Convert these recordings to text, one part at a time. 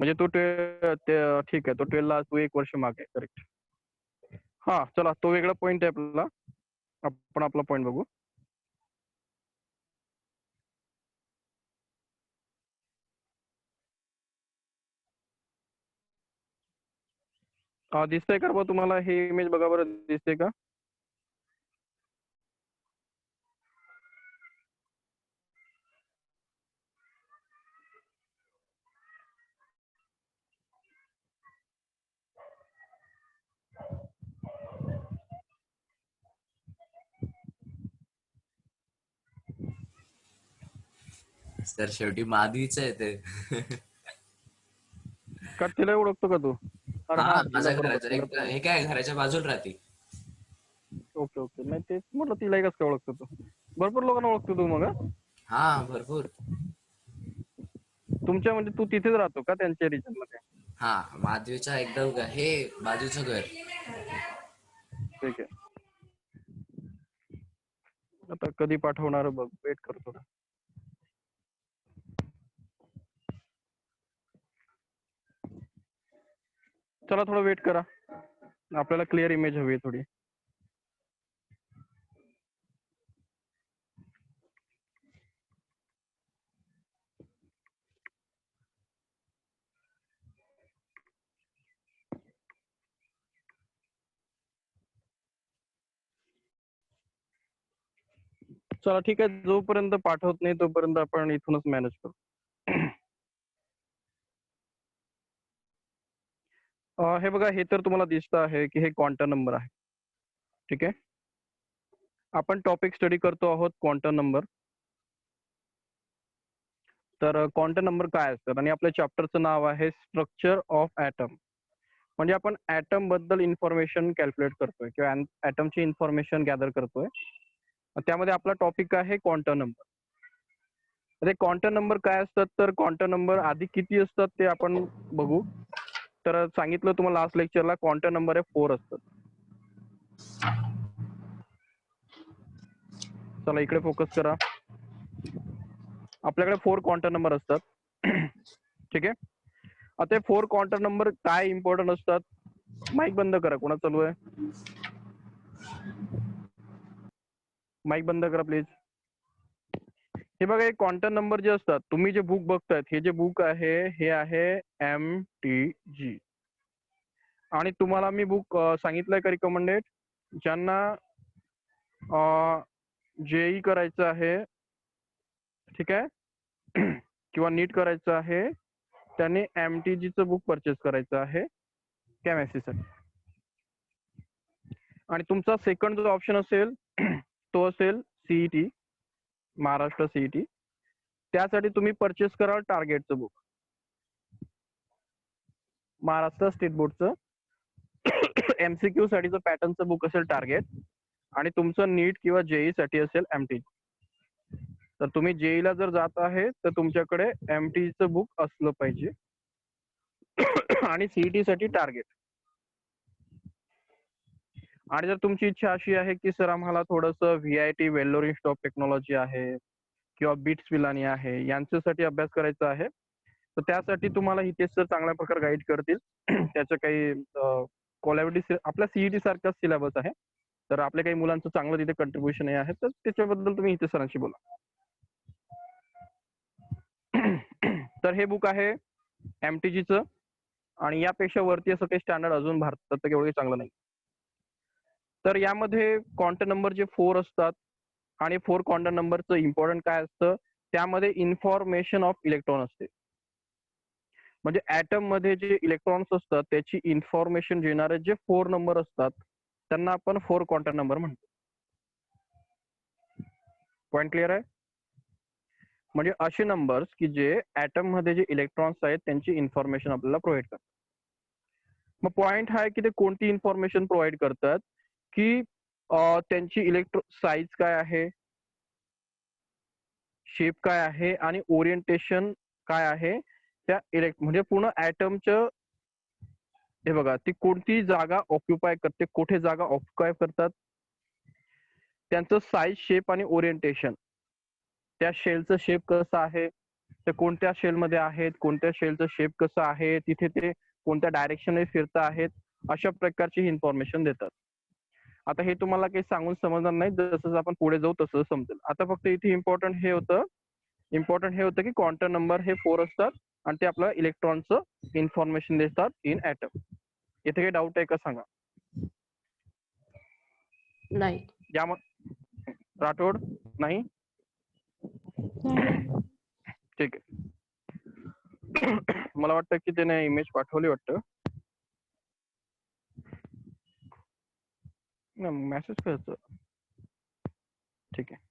म्हणजे तू ठीक आहे, तो 12 ला तू 1 वर्ष मागे. करेक्ट. हा चला, तो वेगळा पॉईंट आहे आपला. आपण आपला पॉईंट बघू. दिसतंय का बा तुम्हाला हे इमेज? बघा बरं, दिसते का? सर शेवटी माधवीच आहे ते. का तिला ओळखतो का तू? अरे हा हा, तिला माझ्या बरोबर, घराचं तिला एक तर हे काय घराच्या बाजूला राहते. Okay okay. नाही तेच म्हटलं, तिला कसं काय ओळखतो तू? भरपूर लोकांना ओळखतो तू मग. हा भरपूर. तुमच्या म्हणजे तू तिथेच राहतो का त्यांच्या रिजन मध्ये? हा माधवीच्या एकदम हे बाजूचं घर. ठीक आहे. आता कधी पाठवणार बघ, वेट करतो. चला थोडं वेट करा, आपल्याला क्लिअर इमेज हवी आहे थोडी. चला ठीक आहे, जोपर्यंत पाठवत नाही तोपर्यंत आपण इथूनच मॅनेज करू. हे बघा, हे तर तुम्हाला दिसतं आहे की हे क्वांटम नंबर आहे. ठीक आहे, आपण टॉपिक स्टडी करतो आहोत क्वांटम नंबर. तर क्वांटम नंबर काय असतात, आणि आपल्या चॅप्टरचं नाव आहे स्ट्रक्चर ऑफ ॲटम. म्हणजे आपण ॲटम बद्दल इन्फॉर्मेशन कॅल्क्युलेट करतोय किंवा ॲटमची इन्फॉर्मेशन गॅदर करतोय. त्यामध्ये आपला टॉपिक आहे क्वांटम नंबर. ते क्वांटम नंबर काय असतात, तर क्वांटम नंबर आधी किती असतात ते आपण बघू. तर सांगितलं तुम्हाला लास्ट लेक्चरला, क्वांटम नंबर आहे 4 असतात. चला इकडे फोकस करा. आपल्याकडे 4 क्वांटम नंबर असतात. ठीक आहे. आता 4 क्वांटम नंबर काय इम्पॉर्टंट असतात? माईक बंद करा, कोणा चालू आहे? माईक बंद करा प्लीज. हे बघा, हे क्वांटम नंबर जे असतात, तुम्ही जे बुक बघतायत, हे जे बुक आहे हे आहे MTG. आणि तुम्हाला मी बुक सांगितलंय का रिकमेंडेड? ज्यांना JEE करायचं आहे, ठीक आहे, किंवा नीट करायचं आहे, त्यांनी MTGचं बुक परचेस करायचं आहे केमिस्ट्रीसाठी. आणि तुमचा सेकंड जो ऑप्शन असेल तो असेल CET, महाराष्ट्र CET. त्यासाठी तुम्ही परचेस कराल टार्गेटचं बुक, महाराष्ट्र स्टेट बोर्डचं. MCQ साठीचं पॅटर्नचं बुक असेल टार्गेट, आणि तुमचं नीट किंवा JEE साठी असेल MTG. तर तुम्ही JEE ला जर जात आहे तर तुमच्याकडे MTGचं बुक असलं पाहिजे, आणि CET साठी टार्गेट. आणि जर तुमची इच्छा अशी आहे की सर आम्हाला थोडंसं VIT Vellore institute of technology आहे किंवा बिट्स पिलानी आहे, यांच्यासाठी अभ्यास करायचा आहे, तर त्यासाठी तुम्हाला इथे सर चांगल्या प्रकारे गाईड करतील. त्याचं काही क्वालिटी आपल्या CET सारखाच सिलेबस आहे. तर आपल्या काही मुलांचं चांगलं तिथे कंट्रीब्युशन आहे, तर त्याच्याबद्दल तुम्ही इथे सरांशी बोला. तर हे बुक आहे MTGचं, आणि यापेक्षा वरती असं काही स्टँडर्ड अजून भारतात तर एवढं चांगलं नाही. तर यामध्ये क्वांटम नंबर जे 4 असतात, आणि 4 क्वांटम नंबरचं इम्पॉर्टंट काय असतं, त्यामध्ये इन्फॉर्मेशन ऑफ इलेक्ट्रॉन असते. म्हणजे ॲटम मध्ये जे इलेक्ट्रॉन्स असतात त्याची इन्फॉर्मेशन देणारे जे 4 नंबर असतात त्यांना आपण 4 क्वांटम नंबर म्हणतो. पॉइंट क्लिअर आहे? म्हणजे असे नंबर्स की जे ॲटम मध्ये जे इलेक्ट्रॉन्स आहेत त्यांची इन्फॉर्मेशन आपल्याला प्रोव्हाइड करतात. मग पॉइंट हा आहे की ते कोणती इन्फॉर्मेशन प्रोव्हाइड करतात, की त्यांची साईज काय आहे, शेप काय आहे, आणि ओरिएंटेशन काय आहे त्या म्हणजे पूर्ण ॲटमचं. हे बघा, ती कोणती जागा ऑक्युपाय करते, कुठे जागा ऑक्युपाय करतात, त्यांचं साईज, शेप आणि ओरिएंटेशन, त्या शेलचं शेप कसं आहे, ते कोणत्या शेलमध्ये आहेत, कोणत्या शेलचं शेप कसं आहे, तिथे ते कोणत्या डायरेक्शनने फिरत आहेत, अशा प्रकारची इन्फॉर्मेशन देतात. आता हे तुम्हाला काही सांगून समजणार नाही, जसं आपण पुढे जाऊ तसं समजेल. आता फक्त इथे इम्पॉर्टंट हे होतं की क्वांटम नंबर हे 4 असतात आणि ते आपल्याला इलेक्ट्रॉनचं इन्फॉर्मेशन देतात इन ॲटम. इथे काही डाऊट आहे का सांगा? नाही. यामध्ये राठोड नाही? ठीक आहे. मला वाटतं की त्याने इमेज पाठवली वाटतं. मेसेज करायचं. ठीक आहे.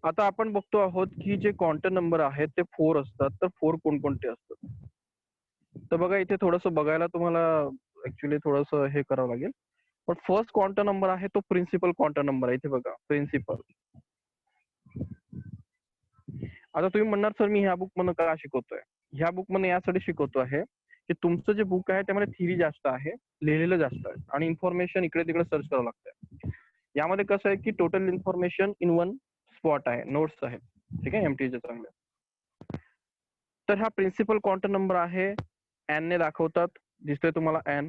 आता आपण बघतो आहोत की जे क्वांटम नंबर आहेत ते 4 असतात. तर 4 कोणकोणते असतात? तर बघा इथे थोडंसं बघायला तुम्हाला ऍक्च्युली थोडंसं हे करावं लागेल. पण फर्स्ट क्वांटम नंबर आहे तो प्रिन्सिपल क्वांटम नंबर आहे. इथे बघा प्रिन्सिपल. आता तुम्ही म्हणणार सर मी ह्या बुक मधून का शिकवतोय? ह्या बुक मध्ये यासाठी शिकवतो आहे की तुमचं जे बुक आहे त्यामध्ये थिअरी जास्त आहे, लिहिलेलं जास्त आहे आणि इन्फॉर्मेशन इकडे तिकडे सर्च करावं लागतं. यामध्ये कसं आहे की total information in one spot आहे, नोट्स आहेत. ठीक आहे, एमटीचे चांगले. तर हा प्रिन्सिपल क्वांटम नंबर आहे, एन ने दाखवतात. दिसतोय तुम्हाला एन.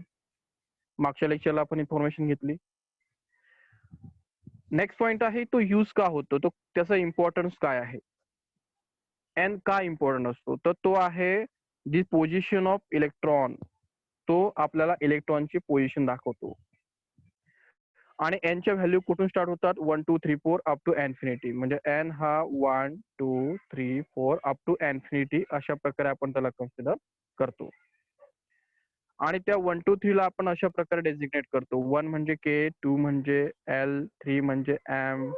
मागच्या लेक्चरला आपण इन्फॉर्मेशन घेतली. नेक्स्ट पॉइंट आहे तो यूज का होतो, तो त्याचा इम्पॉर्टन्स काय आहे. एन का इम्पॉर्टंट असतो, तर तो आहे दी पोझिशन ऑफ इलेक्ट्रॉन. तो आपल्याला इलेक्ट्रॉनची पोझिशन दाखवतो. आणि एनच्या व्हॅल्यू कुठून स्टार्ट होतात? 1 2 3 4 अप टू इन्फिनिटी. म्हणजे एन हा 1 2 3 4 अप टू इन्फिनिटी अशा प्रकारे आपण त्याला कन्सिडर करतो. आणि त्या 1 2 3 ला आपण अशा प्रकारे डेजिग्नेट करतो. 1 म्हणजे के, 2 म्हणजे एल, 3 म्हणजे एम,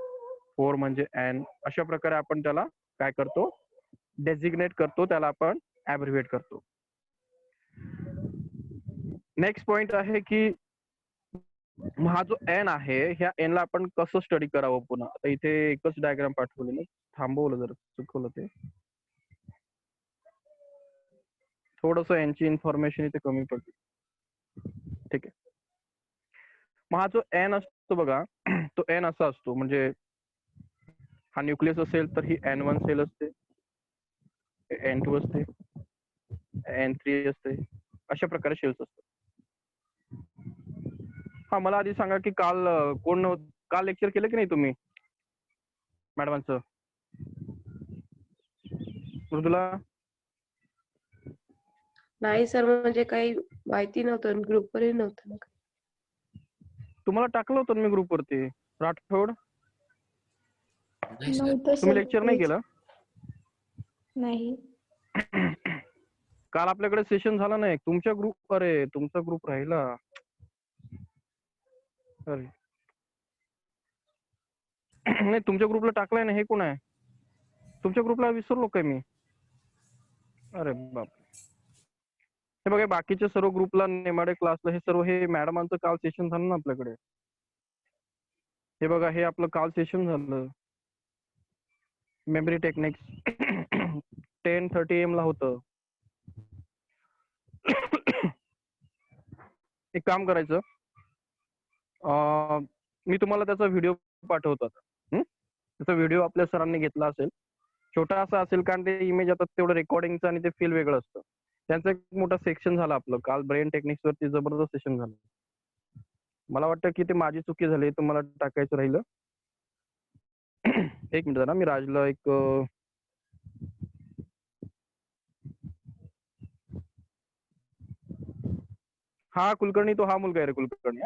4 म्हणजे एन. अशा प्रकारे आपण त्याला काय करतो? डेजिग्नेट करतो, त्याला आपण ॲब्रिव्हिएट करतो. नेक्स्ट पॉइंट आहे की हा जो एन आहे, ह्या एन ला आपण कसं स्टडी करावं पुन्हा. आता इथे एकच डायग्राम पाठवलेली, थांबवलं जर चुकवलं ते. थोडस यांची इन्फॉर्मेशन इथे कमी पडते. ठीक आहे. मग हा जो एन असतो बघा, तो एन असा असतो, म्हणजे हा न्यूक्लियस असेल तर ही N1 सेल असते, N2 असते, N3 असते, अशा प्रकारे शेल्स असतात. हा मला आधी सांगा की काल लेक्चर केलं की नाही तुम्ही मॅडमांचं? मृदुला? नाही सर, म्हणजे काही माहिती नव्हतं, ग्रुपवरही नव्हतं ना. तुम्हाला टाकलं होतं मी ग्रुपवरती. राठोड नाही सर. नव्हतं तुम्ही सर, लेक्चर नाही प्लीज. केलं? नाही. काल आपल्याकडे सेशन झाला नाही. तुमच्या ग्रुप, अरे तुमचा ग्रुप राहिला. अरे नाही, तुमच्या ग्रुपला टाकलाय ना. हे कोण आहे? तुमच्या ग्रुपला विसरलो काय मी? अरे बाप. हे बघा बाकीच्या सर्व ग्रुपला, नेमाडे क्लासला, हे सर्व हे मॅडमांचं काल सेशन झालं ना आपल्याकडे. हे बघा हे आपलं काल सेशन झालं. मेमरी टेक्निक्स 10:30 AM ला होतं. एक काम करायचं, मी तुम्हाला त्याचा व्हिडिओ पाठवतो. त्याचा व्हिडिओ आपल्या सरांनी घेतला असेल, छोटा असा असेल, कारण ते इमेज आता तेवढं रेकॉर्डिंगचं आणि ते फील वेगळं असतं. त्यांचं एक मोठा सेक्शन झाला आपलं काल, ब्रेन टेक्निक्स वरती जबरदस्त सेशन झालं. मला वाटतं की ते माझी चुकी झाली, तुम्हाला टाकायचं राहिलं. एक मिनिट जरा, मी राजला एक हा कुलकर्णी, तो हा मुलगा आहे रे कुलकर्णी.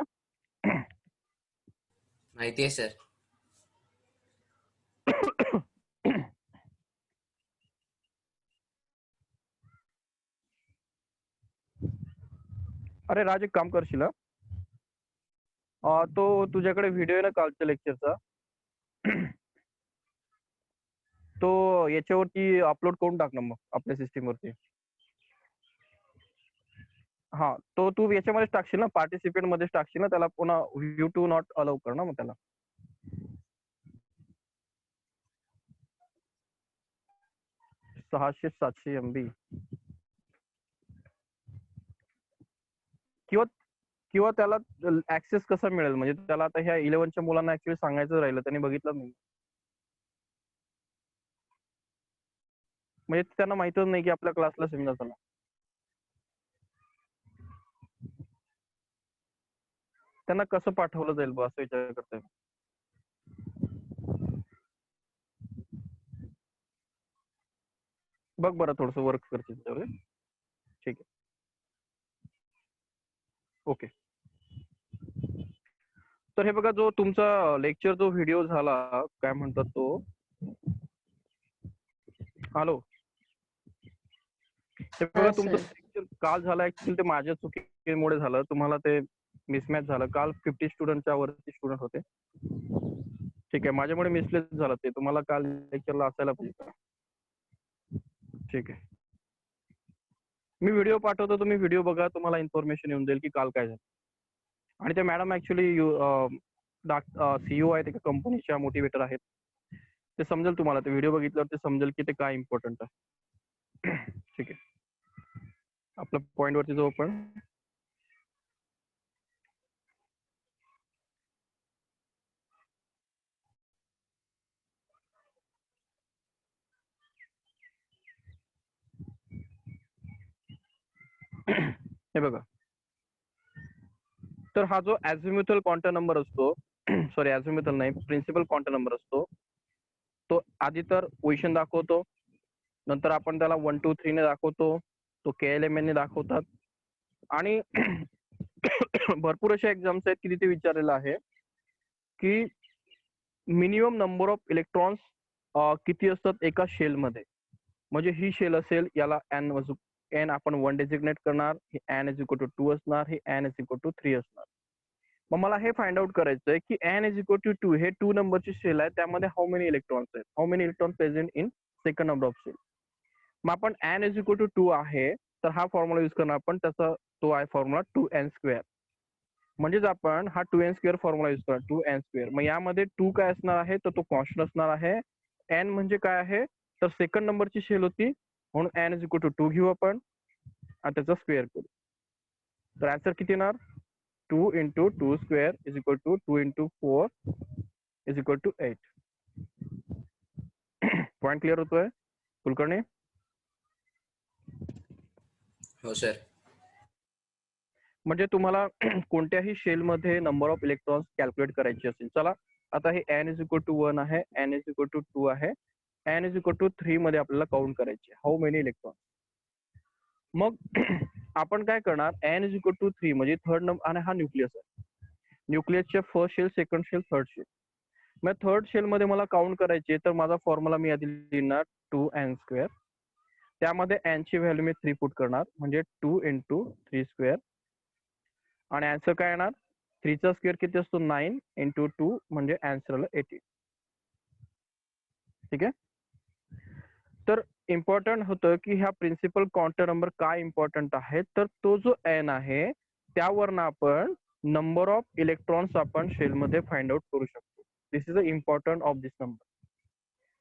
माहिती आहे सर. अरे राज, एक काम करशील? तो तुझ्याकडे व्हिडिओ आहे ना कालच्या लेक्चरचा, तो याच्यावरती अपलोड करून टाक ना मग आपल्या सिस्टीम वरती. हा, तो तू याच्यामध्येच टाकशील ना, पार्टिसिपेंट मध्येच टाकशील ना त्याला, पुन्हा व्ह्यू टू नॉट अलाउ कर ना मग त्याला. 600-700 MB किंवा त्याला ऍक्सेस कसा मिळेल? म्हणजे त्याला आता ह्या 11च्या मुलांना ऍक्च्युली सांगायचं राहिलं, त्यांनी बघितलं नाही. म्हणजे त्यांना माहितच नाही की आपल्या क्लासला सेमिनार झाला. त्यांना कसं पाठवलं जाईल बा असं विचार करतोय. बघ बरं थोडस वर्क करते त्याच्यावर. ठीक आहे. ओके. तर हे बघा जो तुमचा लेक्चर जो व्हिडिओ झाला काय म्हणतात तो, हॅलो, ते बघा हा तुमचं सर. लेक्चर काल झालं ऍक्च्युली ते माझ्या चुकीमुळे झालं. तुम्हाला ते मिसमॅच झालं. काल 50 स्टुडंटच्या वरती स्टुडंट होते. ठीक आहे, माझ्यामुळे मिसप्लेस झालं ते. तुम्हाला काल लेक्चरला असायला पाहिजे. ठीक आहे, मी व्हिडिओ पाठवतो, तुम्ही व्हिडिओ बघा, तुम्हाला इन्फॉर्मेशन येऊन जाईल की काल काय झालं. आणि ते मॅडम ऍक्च्युली सीईओ आहेत एका कंपनीच्या, मोटिवेटर आहेत. ते समजेल तुम्हाला, ते व्हिडिओ बघितल्यावर ते समजेल की ते काय इम्पॉर्टंट आहे. ठीक आहे, आपल्या पॉइंट वरती जाऊ आपण. हे बघा, तर हा जो ॲझिम्युथल क्वांटम नंबर असतो, सॉरी ॲझिम्युथल नाही, प्रिन्सिपल क्वांटम नंबर असतो, तो आधी तर पोझिशन दाखवतो, नंतर आपण त्याला 1 2 3 ने दाखवतो, तो KLMN ने दाखवतात. आणि भरपूर अशा एक्झाम्स आहेत की तिथे विचारलेलं आहे की मिनिमम नंबर ऑफ इलेक्ट्रॉन्स किती असतात एका शेलमध्ये. म्हणजे ही शेल असेल, याला n आपण 1 डेजिग्नेट करणार, हे n इज इक्वल टू 2 असणार, हे n इज इक्वल टू 3 असणार. मग मला हे फाइंड आउट करायचं आहे की n इज इक्वल टू 2 हे 2 नंबरची शेल आहे, त्यामध्ये हाऊ मेनी इलेक्ट्रॉन्स आहेत, how many electron present in second number of shell. मग आपण n इज इक्वल टू 2 आहे तर हा फॉर्म्युला यूज करणार आपण, त्याचा तो आहे फॉर्म्युला 2n². म्हणजेच आपण हा 2n² फॉर्म्युला यूज करणार, 2n². मग यामध्ये 2 काय असणार आहे, तर तो कॉन्स्टंट असणार आहे. n म्हणजे काय आहे, तर सेकंड नंबरची शेल होती, म्हणून n इज इक्वल टू 2 घेऊ आपण आणि त्याचा स्क्वेअर करू. तर आन्सर किती येणार, 2 into 2² is equal to 2 into 4 is equal to 8. Point clear होतोय कुलकर्णी? हो सर. म्हणजे तुम्हाला कोणत्याही शेलमध्ये नंबर ऑफ इलेक्ट्रॉन्स कॅल्क्युलेट करायची असेल, चला आता हे n इज इक्वल टू 1 आहे, n इज इक्वल टू 2 आहे, n इज इक्वल टू 3 मध्ये आपल्याला काउंट करायचे हाऊ मेनी इलेक्ट्रॉन. मग आपण काय करणार, n इज इक्वल टू 3 म्हणजे थर्ड नंबर, आणि हा न्यूक्लियस आहे, न्यूक्लियसचे first shell, second shell, third shell. मग थर्ड शेल मध्ये मला काउंट करायचे, तर माझा फॉर्म्युला मी आधी लिहिणार 2n². त्यामध्ये n ची व्हॅल्यू मी 3 पुट करणार, म्हणजे 2 इंटू 3². आणि आन्सर काय येणार, 3 चा स्क्वेअर किती असतो, 9 इंटू 2 म्हणजे आन्सर आला 18. ठीक आहे. तर इम्पॉर्टंट होतं की ह्या प्रिन्सिपल क्वांटम नंबर काय इम्पॉर्टंट आहे, तर तो जो n आहे त्यावरनं आपण नंबर ऑफ इलेक्ट्रॉन्स आपण शेलमध्ये फाइंड आउट करू शकतो. This is the important of this number.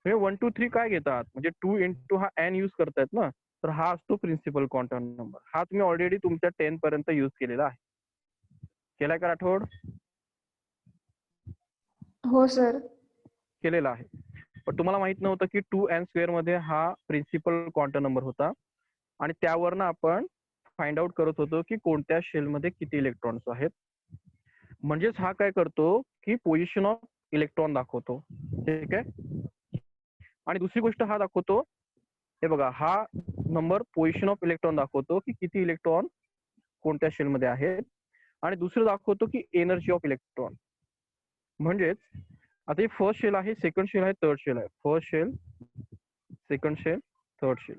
म्हणजे 1 2 3 काय घेतात, म्हणजे 2 इंटू हा n यूज करतायत ना, तर हा असतो प्रिन्सिपल क्वांटम नंबर. हा तुम्ही ऑलरेडी तुमच्या 10 पर्यंत यूज केलेला आहे. केलाय का राठोड? हो सर. केलेला आहे. पण तुम्हाला माहित नव्हतं की 2n² मध्ये हा प्रिन्सिपल क्वांटम नंबर होता, आणि त्यावरनं आपण फाइंड आउट करत होतो की कोणत्या शेलमध्ये किती इलेक्ट्रॉन्स आहेत. म्हणजेच हा काय करतो की पोझिशन ऑफ इलेक्ट्रॉन दाखवतो. ठीक आहे. आणि दुसरी गोष्ट हा दाखवतो, हे बघा, हा नंबर पोझिशन ऑफ इलेक्ट्रॉन दाखवतो की किती इलेक्ट्रॉन कोणत्या शेलमध्ये आहेत. आणि दुसरं दाखवतो की एनर्जी ऑफ इलेक्ट्रॉन. म्हणजेच आता ही फर्स्ट शेल आहे, सेकंड शेल आहे, थर्ड शेल आहे. First shell, second shell, third shell.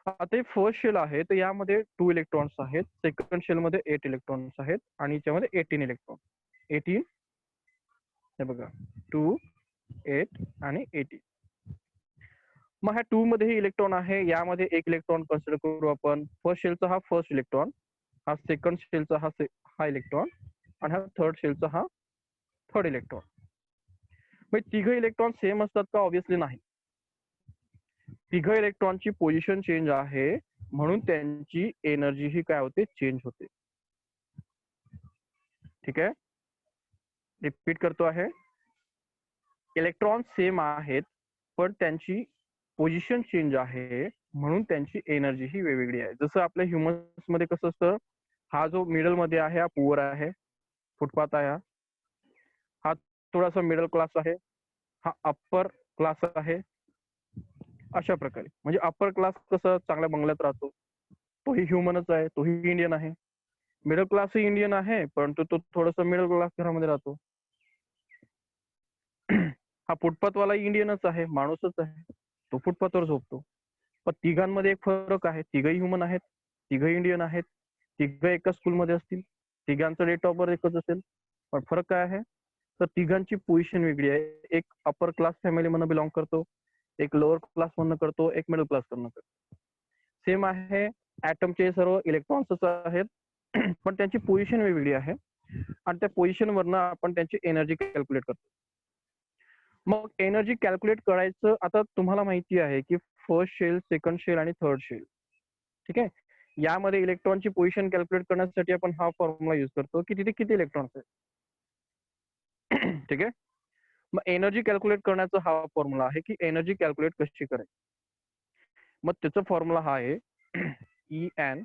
आता हे फर्स्ट शेल आहे तर यामध्ये 2 इलेक्ट्रॉन्स आहेत, सेकंड शेल मध्ये 8 इलेक्ट्रॉन्स आहेत, आणि याच्यामध्ये 18 इलेक्ट्रॉन. 18, हे बघा, 2 8 आणि 18. मग ह्या 2 मध्ये इलेक्ट्रॉन आहे, यामध्ये एक इलेक्ट्रॉन कन्सिडर करू आपण. फर्स्ट शेलचा हा फर्स्ट इलेक्ट्रॉन, हा सेकंड शेलचा हा इलेक्ट्रॉन, आणि हा थर्ड शेलचा हा थर्ड इलेक्ट्रॉन. मग तिघ इलेक्ट्रॉन सेम असतात का? ऑब्विसली नाही. तिघ इलेक्ट्रॉनची पोझिशन चेंज आहे, म्हणून त्यांची एनर्जी ही काय होते, चेंज होते. ठीक आहे, रिपीट करतो आहे. इलेक्ट्रॉन सेम आहेत पण त्यांची पोझिशन चेंज आहे म्हणून त्यांची एनर्जी ही वेगवेगळी आहे. जसं आपल्या ह्युमन्स मध्ये कसं असतं, हा जो मिडल मध्ये आहे हा पुअर आहे, फुटपाथ आहे हा थोडासा मिडल क्लास आहे, हा अप्पर क्लास आहे. अशा प्रकारे म्हणजे अप्पर क्लास कसं चांगल्या बंगल्यात राहतो, तोही ह्युमनच आहे, तोही इंडियन आहे. मिडल क्लास ही इंडियन आहे, परंतु तो थोडासा मिडल क्लास घरामध्ये राहतो. हा फुटपाथवाला इंडियनच आहे, माणूसच आहे, तो फुटपाथवर झोपतो. पण तिघांमध्ये एक फरक आहे, तिघही ह्युमन आहेत, तिघही इंडियन आहेत, तिघ एका स्कूलमध्ये असतील, तिघांचं डेट ऑफ बर्थ एकच असेल, पण फरक काय आहे तर तिघांची पोझिशन वेगळी आहे. एक अपर क्लास फॅमिली मधून बिलॉंग करतो, एक लोअर क्लास मधून करतो, एक मिडल क्लास मधून करतो. सेम आहे, ऍटमचे सर्व इलेक्ट्रॉन्सच आहेत, पण त्यांची पोझिशन वेगवेगळी आहे आणि त्या पोझिशन वरनं आपण त्यांची एनर्जी कॅल्क्युलेट करतो. मग एनर्जी कॅल्क्युलेट करायचं आता तुम्हाला माहिती आहे की फर्स्ट शेल, सेकंड शेल आणि थर्ड शेल. ठीक आहे, यामध्ये इलेक्ट्रॉनची पोझिशन कॅल्क्युलेट करण्यासाठी आपण हा फॉर्म्युला युज करतो की तिथे किती इलेक्ट्रॉन्स आहेत. ठीक आहे, मग एनर्जी कॅल्क्युलेट करण्याचा हा फॉर्म्युला आहे की एनर्जी कॅल्क्युलेट कशी करायची. मग त्याचा फॉर्म्युला हा आहे En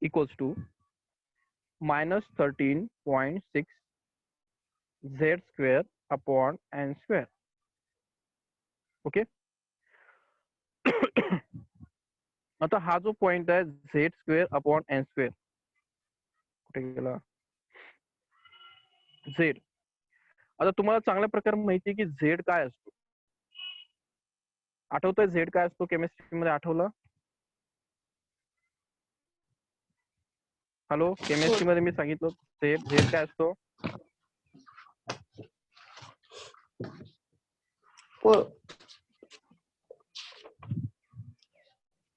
equals to -13.6 Z square upon N square. Okay, आता हा जो पॉइंट आहे Z square upon N square, कुठे गेला Z. आता तुम्हाला चांगल्या प्रकारे माहिती आहे की Z काय असतो, आठवतंय Z काय असतो केमिस्ट्री मध्ये, आठवलं? हॅलो, केमिस्ट्री मध्ये मी सांगितलं Z काय असतो,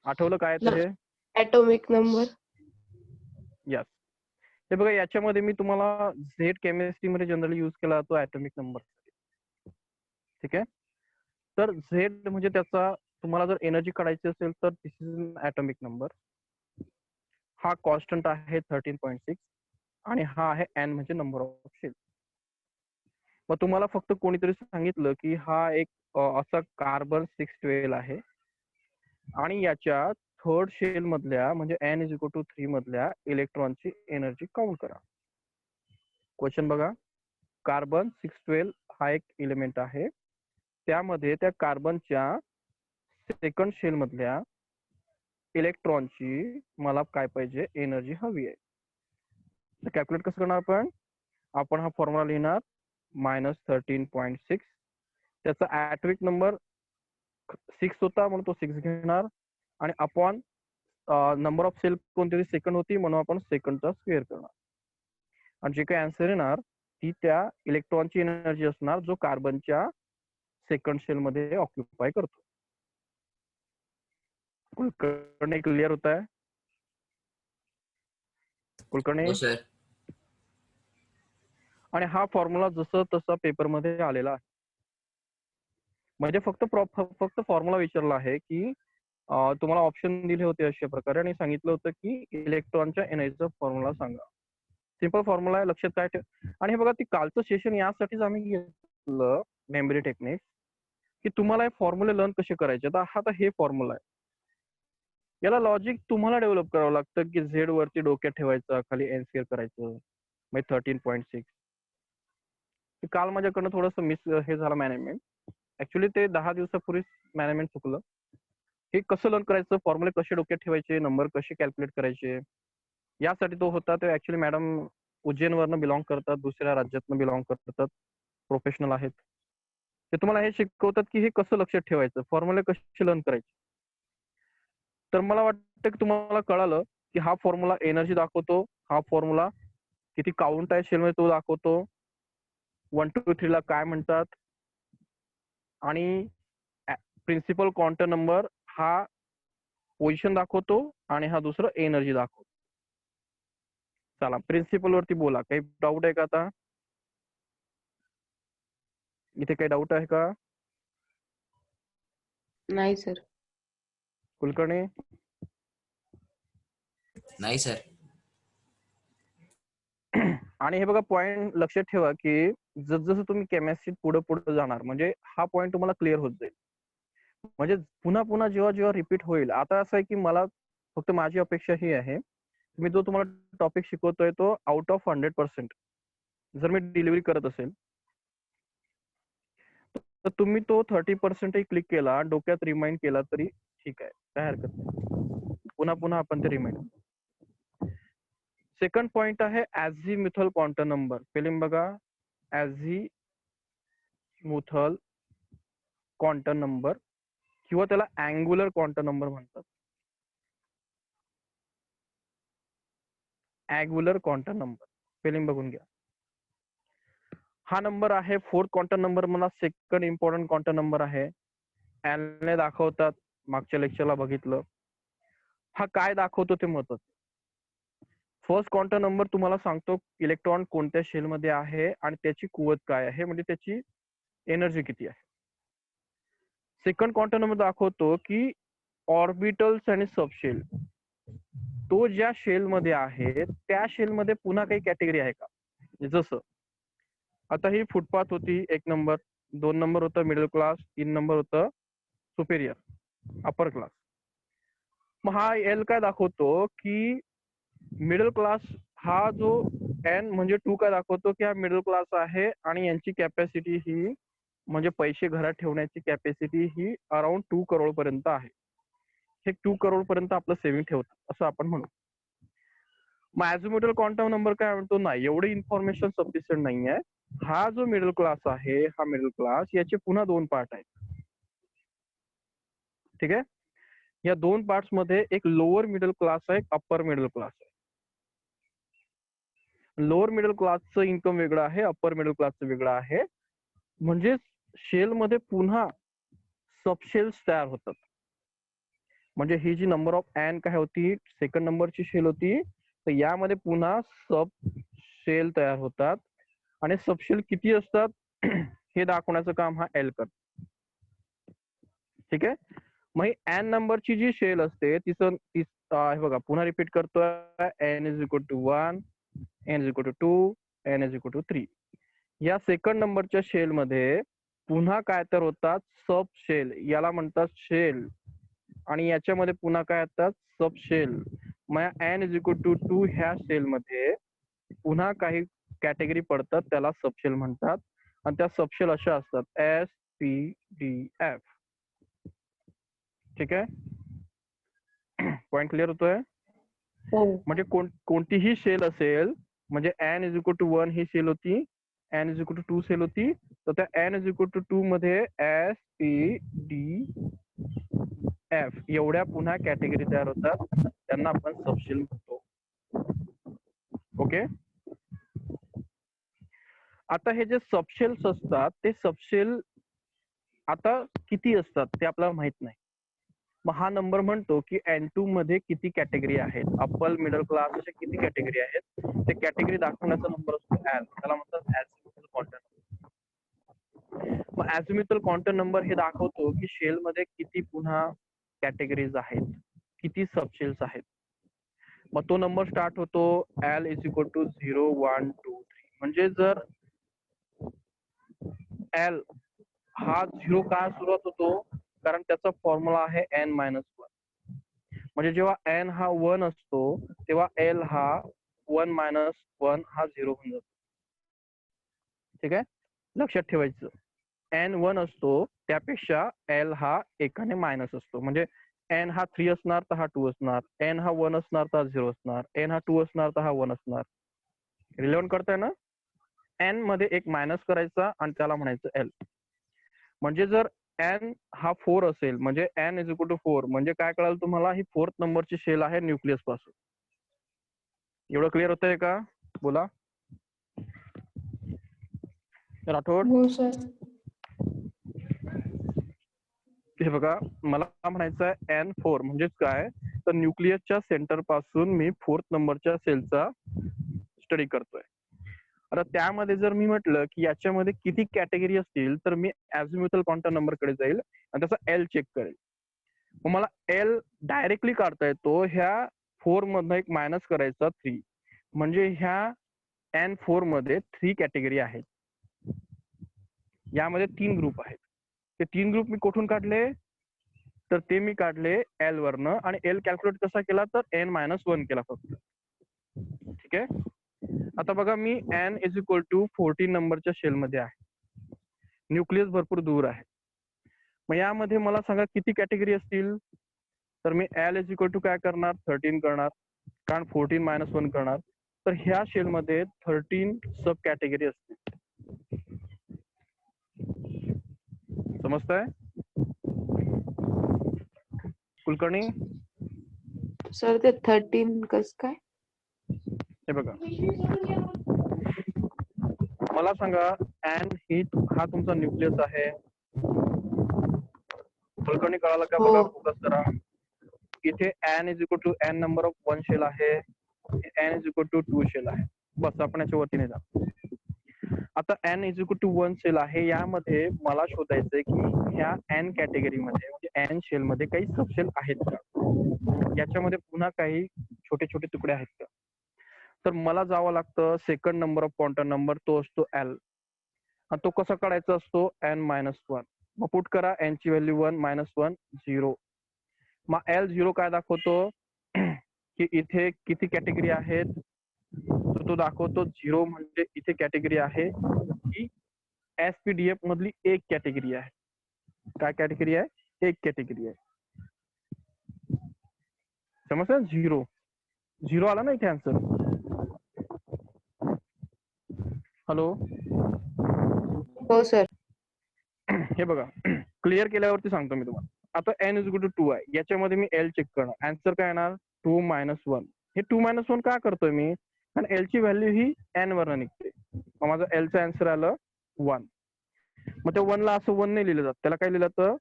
आठवलं काय तर हे? Atomic number. यस, हे बघा याच्यामध्ये मी तुम्हाला Z केमिस्ट्री मध्ये जनरली यूज केला जातो ऍटॉमिक नंबर. ठीक आहे, तर Z म्हणजे त्याचा तुम्हाला जर एनर्जी काढायची असेल तर दिस इज ऍटॉमिक नंबर. हा कॉन्स्टंट आहे 13.6 आणि हा आहे N म्हणजे नंबर ऑफ शेल. मग तुम्हाला फक्त कोणीतरी सांगितलं की हा एक असा कार्बन 612 आहे आणि याच्या थर्ड शेल मधल्या म्हणजे N इज इक्वल टू 3 मधल्या इलेक्ट्रॉनची एनर्जी काउंट करा. क्वेश्चन बघा, कार्बन 612 हा एक एलिमेंट आहे, त्यामध्ये त्या कार्बनच्या सेकंड शेल मधल्या इलेक्ट्रॉनची मला काय पाहिजे, एनर्जी हवी आहे. तर कॅल्क्युलेट कसं करणार आपण हा फॉर्म्युला लिहिणार -13.6, त्याचा ऍटॉमिक नंबर 6 होता म्हणून तो 6 घेणार आणि अपॉन नंबर ऑफ सेल कोणती सेकंड होती म्हणून आपण सेकंडचा स्क्वेअर करणार आणि जे काही आन्सर येणार ती त्या इलेक्ट्रॉनची एनर्जी असणार जो कार्बनच्या सेकंड शेल मध्ये ऑक्युपाय करतो. कुलकर्णी क्लिअर होत आहे? कुलकर्णी, हो सर. आणि हा फॉर्म्युला जसं तसा पेपर मध्ये आलेला आहे, म्हणजे फक्त फॉर्म्युला विचारला आहे की तुम्हाला ऑप्शन दिले होते अशा प्रकारे आणि सांगितलं होतं की इलेक्ट्रॉनच्या एनर्जीचा फॉर्म्युला सांगा. सिंपल फॉर्म्युला आहे, लक्षात काय ठेव. आणि हे बघा ती कालचं सेशन यासाठीच आम्ही घेतलं मेमरी टेक्निक की तुम्हाला हे फॉर्म्युले लर्न कसे करायचे. आता हे फॉर्म्युला आहे, याला लॉजिक तुम्हाला डेव्हलप करावं लागतं की झेड वरती डोक्यात ठेवायचं, खाली एन स्क्वेअर करायचं, मग 13.6. काल माझ्याकडनं थोडंसं मिस हे झालं मॅनेजमेंट, ऍक्च्युली ते 10 दिवसापूर्वी मॅनेजमेंट चुकलं. हे कसं लर्न करायचं, फॉर्म्युले कसे डोक्यात ठेवायचे, नंबर कसे कॅल्क्युलेट करायचे, यासाठी तो होता. ते ऍक्च्युली मॅडम उज्जैनवरनं बिलॉंग करतात, दुसऱ्या राज्यातनं बिलॉंग करतात, प्रोफेशनल आहेत. ते तुम्हाला हे शिकवतात की हे कसं लक्षात ठेवायचं, फॉर्म्युले कसे लर्न करायचे. तर मला वाटतं की तुम्हाला कळालं की हा फॉर्म्युला एनर्जी दाखवतो, हा फॉर्म्युला किती काउंट आहे शेलमध्ये तो दाखवतो, 1 2 3 ला काय म्हणतात, आणि प्रिन्सिपल क्वांटम नंबर हा पोझिशन दाखवतो आणि हा दुसरं एनर्जी दाखवतो. चला प्रिन्सिपल वरती बोला, काही डाऊट आहे का? आता इथे काही डाऊट आहे का? नाही सर. कुलकर्णी, नाही सर. आणि हे बघा पॉइंट लक्षात ठेवा की जसजसं तुम्ही केमिस्ट्रीत पुढे पुढे जाणार म्हणजे हा पॉइंट तुम्हाला क्लिअर होत जाईल. म्हणजे पुन्हा पुन्हा जेव्हा जेव्हा रिपीट होईल. आता असं आहे की मला फक्त माझी अपेक्षा ही आहे, मी जो तुम्हाला टॉपिक शिकवतोय तो आउट ऑफ 100% जर मी डिलिव्हरी करत असेल, तर तुम्ही तो 30% क्लिक केला, डोक्यात रिमाइंड केला तरी ठीक आहे, काय हरकत नाही. पुन्हा पुन्हा आपण ते रिमाइंड. सेकंड पॉइंट आहे ॲझिम्युथल क्वांटम नंबर. स्पेलिंग बघा, ॲझिम्युथल क्वांटम नंबर किंवा त्याला अँग्युलर क्वांटम नंबर म्हणतात. अँग्युलर क्वांटम नंबर स्पेलिंग बघून घ्या. हा नंबर आहे फोर्थ क्वांटम नंबर, मला सेकंड इम्पॉर्टंट क्वांटम नंबर आहे. ने दाखवतात, मागच्या लेक्चरला बघितलं. हा काय दाखवतो ते महत्वाचं. फर्स्ट क्वांटम नंबर तुम्हाला सांगतो इलेक्ट्रॉन कोणत्या शेलमध्ये आहे आणि त्याची कुवत काय आहे, म्हणजे त्याची एनर्जी किती आहे. सेकंड क्वांटम नंबर दाखवतो की ऑर्बिटल्स आणि सबशेल, तो ज्या शेल मध्ये आहे त्या शेल मध्ये पुन्हा काही कॅटेगरी आहे का. जसं आता ही फुटपाथ होती 1 नंबर, 2 नंबर होतं मिडल क्लास, 3 नंबर होतं सुपेरियर अपर क्लास. मग हा एल काय दाखवतो की मिडल क्लास हा जो एन म्हणजे 2 काय दाखवतो की हा मिडल क्लास आहे आणि यांची कॅपॅसिटी ही म्हणजे पैसे घरात ठेवण्याची कॅपॅसिटी ही अराउंड 2 करोड पर्यंत आहे. हे 2 करोड पर्यंत आपलं सेव्हिंग ठेवतात असं आपण म्हणू. मग ॲझिम्युथल क्वांटम नंबर काय म्हणतो, नाही एवढी इन्फॉर्मेशन सफिशियंट नाही आहे. हा जो मिडल क्लास आहे, हा मिडल क्लास याचे पुन्हा 2 पार्ट आहेत. ठीक आहे. या 2 पार्ट्स मध्ये एक लोअर मिडल क्लास आहे, एक अप्पर मिडल क्लास आहे. लोअर मिडल क्लासचं इन्कम वेगळं आहे, अप्पर मिडल क्लासचं वेगळं आहे. म्हणजे शेल मध्ये पुन्हा सबशेल्स तयार होतात. म्हणजे ही जी नंबर ऑफ एन काय होती, सेकंड नंबरची शेल होती, तर यामध्ये पुन्हा सब शेल तयार होतात आणि सबशेल किती असतात हे दाखवण्याचं काम हा एल करतो. ठीक आहे. मग एन नंबरची जी शेल असते तिचं हे बघा पुन्हा रिपीट करतोय, n is equal to 1, n is equal to 2, n is equal to 3. या सेकंड नंबरच्या शेल मध्ये पुन्हा काय तर होतात सब शेल, याला म्हणतात शेल, आणि याच्यामध्ये पुन्हा काय येतात सब शेल. मग एन इज इक्वल टू 2 ह्या शेल मध्ये पुन्हा काही कॅटेगरी पडतात, त्याला सबशेल म्हणतात. आणि त्या सबशेल अशा असतात एस पी डी एफ. ठीक आहे. पॉइंट क्लिअर होतोय. म्हणजे कोणतीही शेल असेल, म्हणजे एन इज इक्वल टू 1 ही शेल होती, n is equal to 2 shell होती, तर त्या एन इज इक्वल टू 2 मध्ये एस पी डी एफ एवढ्या पुन्हा कॅटेगरी तयार होतात, त्यांना आपण सबशेल म्हणतो. ओके. आता हे जे सबशेल्स असतात ते सबशेल आता किती असतात ते आपल्याला माहित नाही. मग हा नंबर म्हणतो की N2 मध्ये किती कॅटेगरी आहेत, अप्पर मिडल क्लास असे किती कॅटेगरी आहेत, ते कॅटेगरी दाखवण्याचा नंबर असतो एल, त्याला म्हणतात ॲझिम्युथल क्वांटम नंबर. मग ॲझिम्युथल क्वांटम नंबर हे दाखवतो की शेल मध्ये किती पुन्हा कॅटेगरीज आहेत, किती सबशेल्स आहेत. मग तो नंबर स्टार्ट होतो एल इज इक्वल टू 0, 1, 2, 3. म्हणजे जर एल हा 0 का सुरुवात होतो, कारण त्याचा फॉर्म्युला आहे n-1. म्हणजे जेव्हा n हा 1 असतो तेव्हा एल हा 1-1 हा 0 होऊन जातो. ठीक आहे, लक्षात ठेवायचं. n 1 असतो त्यापेक्षा एल हा एकाने मायनस असतो. म्हणजे n हा 3 असणार तर हा 2 असणार, n हा 1 असणार तर 0 असणार, n हा 2 असणार तर हा 1 असणार. रिलेव्हंट करताय ना. n मध्ये एक मायनस करायचा आणि त्याला म्हणायचं एल. म्हणजे जर n हा 4 असेल म्हणजे n इज इक्वल टू 4, म्हणजे काय कळाल तुम्हाला, ही फोर्थ नंबरची शेल आहे न्यूक्लियस पासून. एवढं क्लिअर होतंय का, बोला राठोड. हो सर. हे बघा, मला म्हणायचं आहे N4 म्हणजेच काय, तर न्यूक्लियसच्या सेंटर पासून मी फोर्थ नंबरच्या सेलचा स्टडी करतोय. आता त्यामध्ये जर मी म्हटलं की याच्यामध्ये किती कॅटेगरी असतील, तर मी ॲझिम्युथल क्वांटम नंबर कडे जाईल आणि त्याचा एल चेक करेल. मग मला एल डायरेक्टली काढता येतो, ह्या 4 मधनं एक मायनस करायचा 3, म्हणजे ह्या N4 मध्ये 3 कॅटेगरी आहेत. यामध्ये 3 ग्रुप आहेत. ते 3 ग्रुप मी कुठून काढले, तर ते मी काढले एल वरनं आणि एल कॅल्क्युलेट कसा केला तर n-1 केला फक्त. ठीक आहे. आता बघा मी n इज इक्वल टू 14 नंबरच्या शेल मध्ये आहे. न्यूक्लियस भरपूर दूर आहे. मग यामध्ये मला सांगा किती कॅटेगरी असतील. तर मी एल इज इक्वल टू काय करणार 13 करणार, कारण 14-1 करणार. तर ह्या शेल मध्ये 13 सब कॅटेगरी असतील. समजतंय कुलकर्णी? सर ते 13 कस काय? हे बघा मला सांगा एन ही हा तुमचा न्यूक्लियस आहे. कुलकर्णी कळालं का? हो. बघा फोकस करा. इथे n is equal to n number of 1 shell आहे, n is equal to 2 shell आहे. बस आपण याच्या वरती नाही जात. आता n is equal to 1 cell आहे. यामध्ये मला शोधायचंय की ह्या एन कॅटेगरीमध्ये म्हणजे एन शेल मध्ये काही सबशेल आहेत का, याच्यामध्ये पुन्हा काही छोटे छोटे तुकडे आहेत का. तर मला जावं लागतं second number of quantum number, तो असतो एल. तो कसा काढायचा असतो n-1. मग पुट करा n ची व्हॅल्यू 1-1 0. मग एल 0 काय दाखवतो की इथे किती कॅटेगरी आहेत. तर तो दाखवतो 0 म्हणजे इथे कॅटेगरी आहे की एसपीडीएफ मधली एक कॅटेगरी आहे. काय कॅटेगरी आहे? एक कॅटेगरी आहे. समजलं? 0 आला ना इथे आन्सर. हॅलो हो सर. हे बघा क्लिअर केल्यावरती सांगतो मी तुम्हाला. आता n इज इक्वल टू 2 आहे. याच्यामध्ये मी एल चेक करणार. आन्सर काय येणार 2-1. हे 2-1 का करतोय मी? कारण एल ची व्हॅल्यू ही n वरनं निघते. मग माझं एलचं आन्सर आलं 1. मग त्या 1 ला असं 1 नाही लिहिलं जात, त्याला काय लिहिलं तर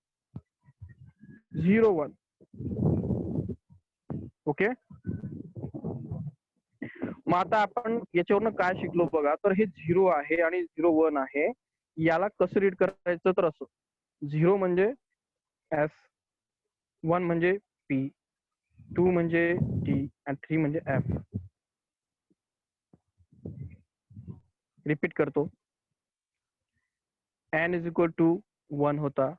0-1. ओके. मग आता आपण याच्यावरनं काय शिकलो बघा. तर हे 0 आहे आणि 0-1 आहे. याला कसं रीड करायचं तर असं 0 म्हणजे एस, 1 म्हणजे पी, 2 म्हणजे टी आणि 3 म्हणजे एफ. रिपीट करतो. n इज इक्वल टू 1 होता,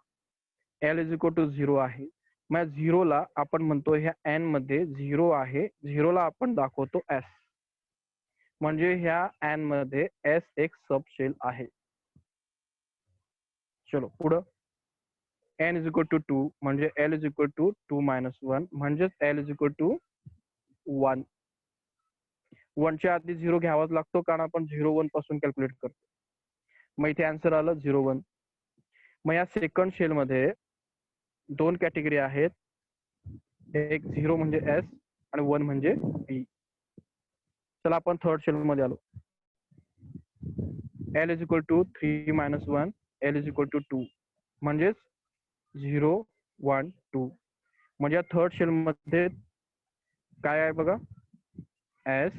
l इज इक्वल टू 0 आहे. मग 0 ला आपण म्हणतो ह्या n मध्ये 0 आहे, 0 ला आपण दाखवतो s. म्हणजे ह्या n मध्ये s एक सबशेल आहे. चलो पुढं. n इज इक्वल टू 2 म्हणजे l इज इक्वल टू 2-1 म्हणजेच l इज इक्वल टू 1. 1 च्या आधी 0 घ्यावाच लागतो कारण आपण 0-1 पासून कॅल्क्युलेट करतो. मग इथे आन्सर आलं 0-1. मग या सेकंड शेल मध्ये 2 कॅटेगरी आहेत. एक 0 म्हणजे एस आणि 1 म्हणजे पी. चला आपण थर्ड शेल मध्ये आलो. L is equal to 3-1, l is equal to 2 म्हणजेच 0-1-2. म्हणजे या थर्ड शेल मध्ये काय आहे बघा एस,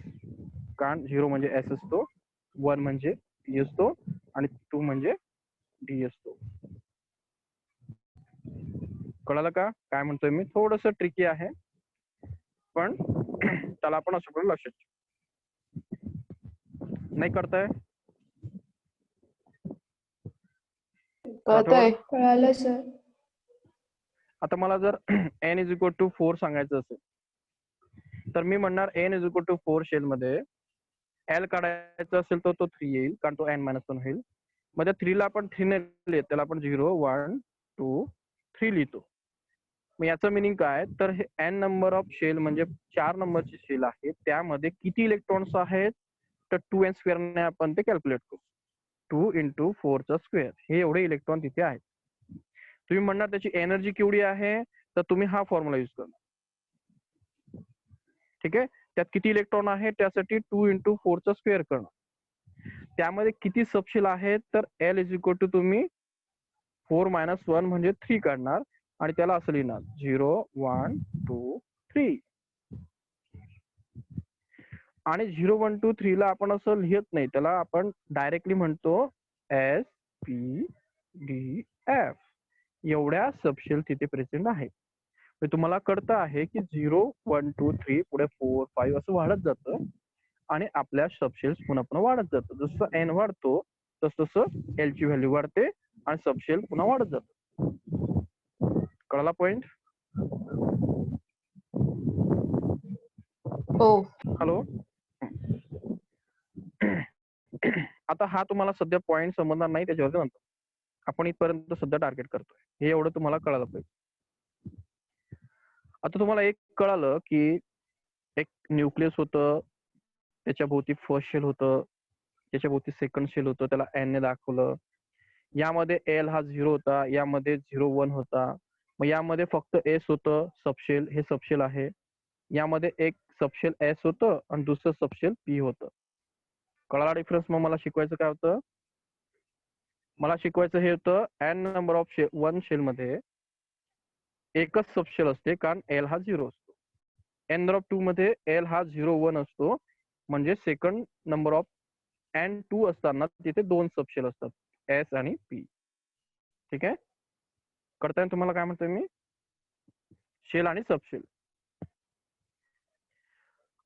कारण 0 म्हणजे एस असतो, 1 म्हणजे पी असतो आणि 2 म्हणजे डी असतो. कळालं का काय म्हणतोय मी? थोडस ट्रिकी आहे पण त्याला आपण असं करून लक्षात नाही करताय. कळतंय. कळालं सर. आता मला जर n इज इक्वल टू 4 सांगायचं असेल तर मी म्हणणार n is equal to 4 shell मध्ये l काढायचा असेल तर तो 3 येईल कारण तो n-1 होईल. मग त्या 3 ला आपण 3 ने लिहित, त्याला आपण 0-1-2-3 लिहितो. मग याचं मिनिंग काय तर हे n नंबर ऑफ शेल म्हणजे 4 नंबरची शेल आहे, त्यामध्ये किती इलेक्ट्रॉन्स आहेत तर 2n स्क्वेअर ने आपण ते कॅल्क्युलेट करू. 2 × 4 चा स्क्वेअर हे एवढे इलेक्ट्रॉन तिथे आहेत. तुम्ही म्हणणार त्याची एनर्जी केवढी आहे तर तुम्ही हा फॉर्म्युला यूज करणार. ठीक आहे. त्यात किती इलेक्ट्रॉन आहे त्यासाठी 2 × 4 चा स्क्वेअर करणार. त्यामध्ये किती सबशेल आहेत तर एल इज इक्वल टू तुम्ही 4-1 म्हणजे 3 काढणार आणि त्याला असं लिहिणार 0-1-2-3. आणि 0-1-2-3 ला आपण असं लिहित नाही, त्याला आपण डायरेक्टली म्हणतो एस पी डी एफ. एवढ्या सबशेल तिथे प्रेझेंट आहेत. तुम्हाला कळतं आहे की 0-1-2-3 पुढे 4-5 असं वाढत जातं आणि आपल्या सबशेल्स पुन्हा पुन्हा वाढत जातं. जसं एन वाढतो तसं एल ची व्हॅल्यू वाढते आणि सबशेल पुन्हा वाढत जातं. कळला पॉइंट? हो. हॅलो. आता हा तुम्हाला सध्या पॉईंट समजणार नाही, त्याच्यावरती नंतर. आपण इथपर्यंत सध्या टार्गेट करतोय, हे एवढं तुम्हाला कळालं पाहिजे. आता तुम्हाला एक कळालं की एक न्यूक्लियस होतं, त्याच्या भोवती फर्स्ट शेल होतं, त्याच्या भोवती सेकंड शेल होतं, त्याला एन ने दाखवलं. यामध्ये एल हा 0 होता, यामध्ये 0, 1 होता. मग यामध्ये फक्त एस होतं सबशेल, हे सबशेल आहे. यामध्ये एक सबशेल एस होतं आणि दुसरं सबशेल पी होतं. कळाला डिफरन्स? मग मला शिकवायचं काय होतं? मला शिकवायचं हे होतं n number of one shell मध्ये एकच सबशेल असते, कारण एल हा 0 असतो. एन नंबर ऑफ 2 मध्ये एल हा 0, 1 असतो, म्हणजे सेकंड नंबर ऑफ एन 2 असताना तिथे 2 सबशेल असतात, एस आणि पी. ठीक आहे, करताय तुम्हाला काय म्हणतोय मी? शेल आणि सबशेल.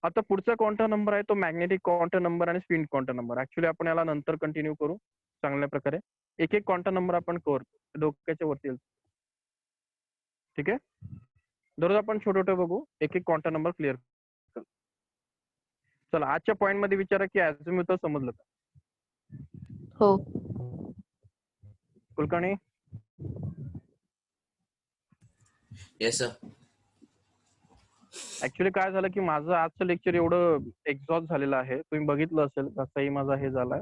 आता पुढचा क्वांटम नंबर आहे तो मॅग्नेटिक क्वांटम नंबर आणि स्पिन क्वांटम नंबर. ऍक्च्युली आपण याला नंतर कंटिन्यू करू चांगल्या प्रकारे. एक एक क्वांटम नंबर आपण कव्हर डोक्याच्या वरती. ठीक आहे, दररोज आपण छोटे छोटे बघू, एक एक क्वांटम नंबर क्लिअर. चला, आजच्या पॉइंट मध्ये विचारा की अझिमुथ समजलं का? हो. कुलकर्णी. Yes sir. ऍक्च्युली काय झालं की माझं आजचं लेक्चर एवढं एक्झॉस्ट झालेलं आहे, तुम्ही बघितलं असेल कसाही माझा हे झालाय.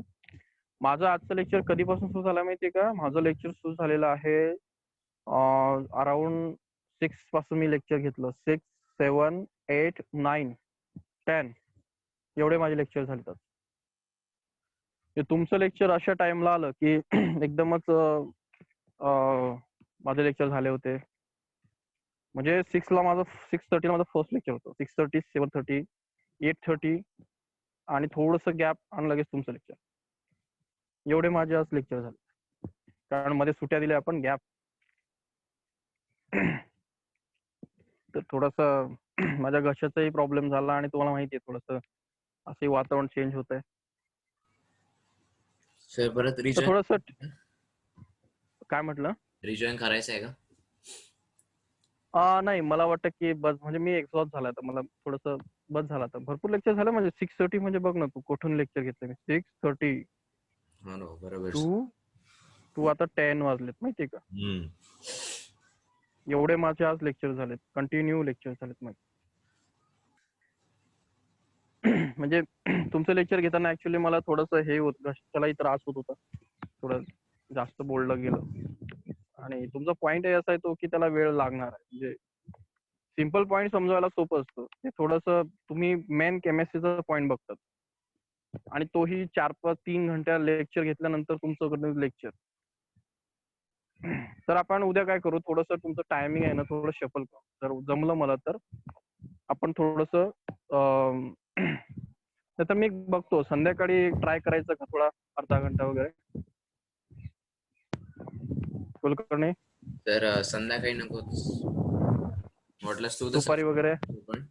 माझं आजचं लेक्चर कधीपासून सुरू झालं माहितीये का? माझं लेक्चर सुरू झालेलं आहे अराउंड 6 पासून मी लेक्चर घेतलं. 6, 7, 8, 9, 10 एवढे माझे लेक्चर झाले. तुमचं लेक्चर अशा टाइमला आलं की एकदमच माझे लेक्चर झाले होते. म्हणजे 6:30 माझं फर्स्ट लेक्चर होतं. 6:30, 7:30, 8:30 आणि थोडंसं गॅप आणि लगेच तुमचं लेक्चर. एवढे माझे आज लेक्चर झाले, कारण मध्ये सुट्ट्या दिल्या आपण, गॅप. तर थोडासा माझ्या घशाचाही प्रॉब्लेम झाला आणि तुम्हाला माहिती आहे थोडंसं असंही वातावरण चेंज होत आहे. सर परत तर रिजॉईन थोडंसं काय म्हटलं? रिजॉईन करायचं आहे का? नाही, मला वाटतं की बस, म्हणजे मी एक्झॉस्ट झाला, तर मला थोडंसं बस झाला. तर भरपूर लेक्चर झालं म्हणजे 6:30 म्हणजे बघ ना तू कुठून लेक्चर घेतलं मी. 6:30 हो ना, बरोबर. टू आता 10 वाजलेत माहितीये का? एवढे माझे आज लेक्चर झालेत, कंटिन्यू लेक्चर झालेत माझे. म्हणजे तुमचं लेक्चर घेताना ऍक्च्युली मला थोडंसं हे होत, घशालाही त्रास होत होता, थोडं जास्त बोललं गेलं. आणि तुमचा पॉइंट असा आहे तो की त्याला वेळ लागणार आहे. म्हणजे सिम्पल पॉइंट समजायला सोपं असतं, ते थोडंसं तुम्ही मेन केमिस्ट्रीचा पॉइंट बघतात, आणि तोही 4-3 घंट्या लेक्चर घेतल्यानंतर तुमचं लेक्चर. तर आपण उद्या काय करू, थोडंसं तुमचं टायमिंग आहे ना थोडं शफल करू. जर जमलं मला तर आपण थोडंसं तर मी बघतो संध्याकाळी ट्राय करायचं का, थोडा अर्धा घंटा वगैरे. कुलकर्णी. तर संध्याकाळी नकोच, म्हटलंस तू दुपारी वगैरे. पण.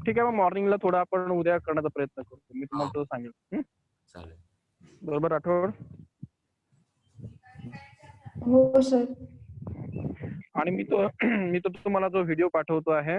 ठीक आहे, मग मॉर्निंगला थोडा आपण उद्या करण्याचा प्रयत्न करतो. मी तुम्हाला हा. तसं सांगेल. चालेल. बरोबर आठवड. हो सर. आणि मी तो तुम्हाला जो व्हिडिओ पाठवतो आहे